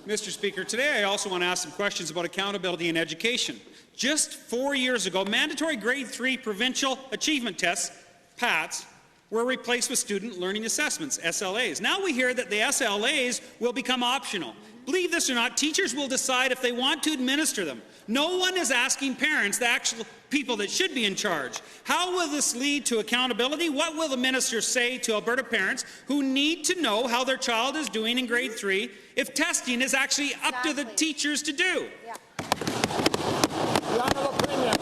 Mr. Speaker, today I also want to ask some questions about accountability in education. Just 4 years ago, mandatory Grade 3 provincial achievement tests, PATs, were replaced with student learning assessments, SLAs. Now we hear that the SLAs will become optional. Believe this or not, teachers will decide if they want to administer them. No one is asking parents, the actual people that should be in charge. How will this lead to accountability? What will the minister say to Alberta parents who need to know how their child is doing in Grade 3 if testing is actually up to the teachers to do? Yeah. The Honourable Premier.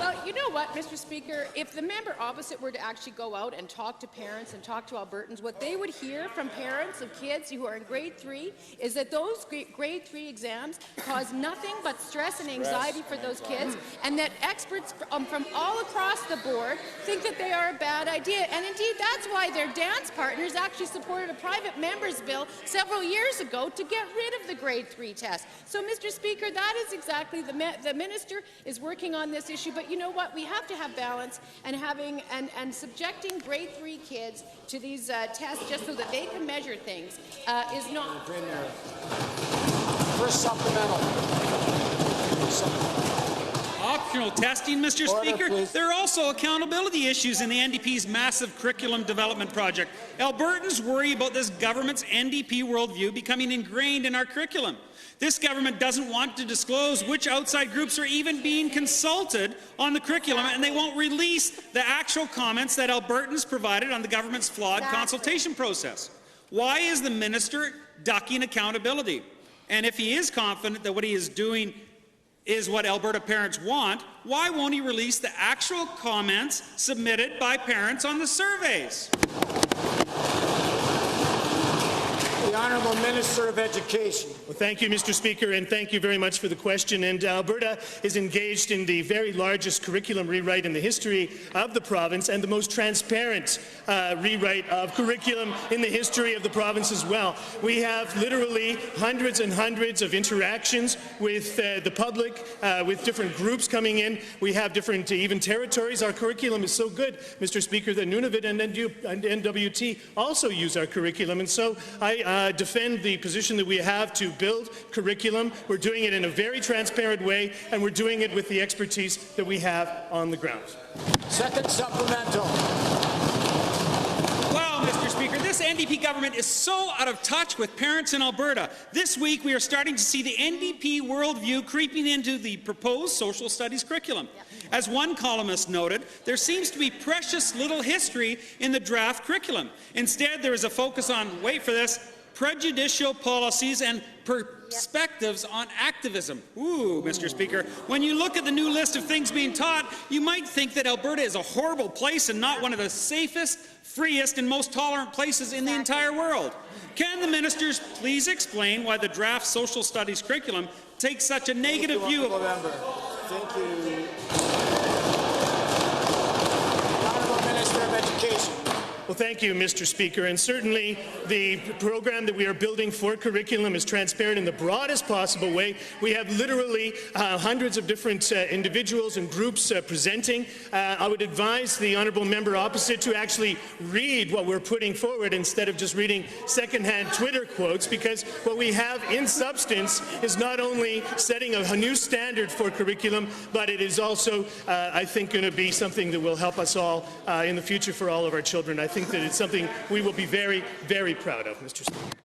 Well, you know what, Mr. Speaker, if the member opposite were to actually go out and talk to parents and talk to Albertans, what they would hear from parents of kids who are in Grade 3 is that those Grade 3 exams cause nothing but stress and anxiety for those kids, and that experts from all across the board think that they are a bad idea. And indeed, that's why their dance partners actually supported a private member's bill several years ago to get rid of the Grade 3 test. So, Mr. Speaker, that is exactly the minister is working on this issue, but you know what? We have to have balance, and subjecting Grade 3 kids to these tests just so that they can measure things is not. First supplemental. Optional testing, Mr. Speaker? Please. There are also accountability issues in the NDP's massive curriculum development project. Albertans worry about this government's NDP worldview becoming ingrained in our curriculum. This government doesn't want to disclose which outside groups are even being consulted on the curriculum, and they won't release the actual comments that Albertans provided on the government's flawed consultation process. Why is the minister ducking accountability? And if he is confident that what he is doing is what Alberta parents want, why won't he release the actual comments submitted by parents on the surveys? The Honourable Minister of Education. Well, thank you, Mr. Speaker, and thank you very much for the question. And Alberta is engaged in the very largest curriculum rewrite in the history of the province, and the most transparent rewrite of curriculum in the history of the province as well. We have literally hundreds and hundreds of interactions with the public, with different groups coming in. We have different even territories. Our curriculum is so good, Mr. Speaker, that Nunavut and NWT also use our curriculum. And so I defend the position that we have to build curriculum. We're doing it in a very transparent way, and we're doing it with the expertise that we have on the ground. Second supplemental. Wow, Mr. Speaker, this NDP government is so out of touch with parents in Alberta. This week, we are starting to see the NDP worldview creeping into the proposed social studies curriculum. As one columnist noted, there seems to be precious little history in the draft curriculum. Instead, there is a focus on, wait for this, prejudicial policies and perspectives on activism. Ooh, Mr. Speaker, when you look at the new list of things being taught, you might think that Alberta is a horrible place and not one of the safest, freest, and most tolerant places in the entire world. Can the ministers please explain why the draft social studies curriculum takes such a negative view of... Thank you. Honourable Minister of Education. Well, thank you, Mr. Speaker. And certainly the program that we are building for curriculum is transparent in the broadest possible way. We have literally hundreds of different individuals and groups presenting. I would advise the honourable member opposite to actually read what we're putting forward instead of just reading secondhand Twitter quotes, because what we have in substance is not only setting a new standard for curriculum, but it is also, I think, going to be something that will help us all in the future for all of our children. I think that it's something we will be very, very proud of, Mr. Speaker.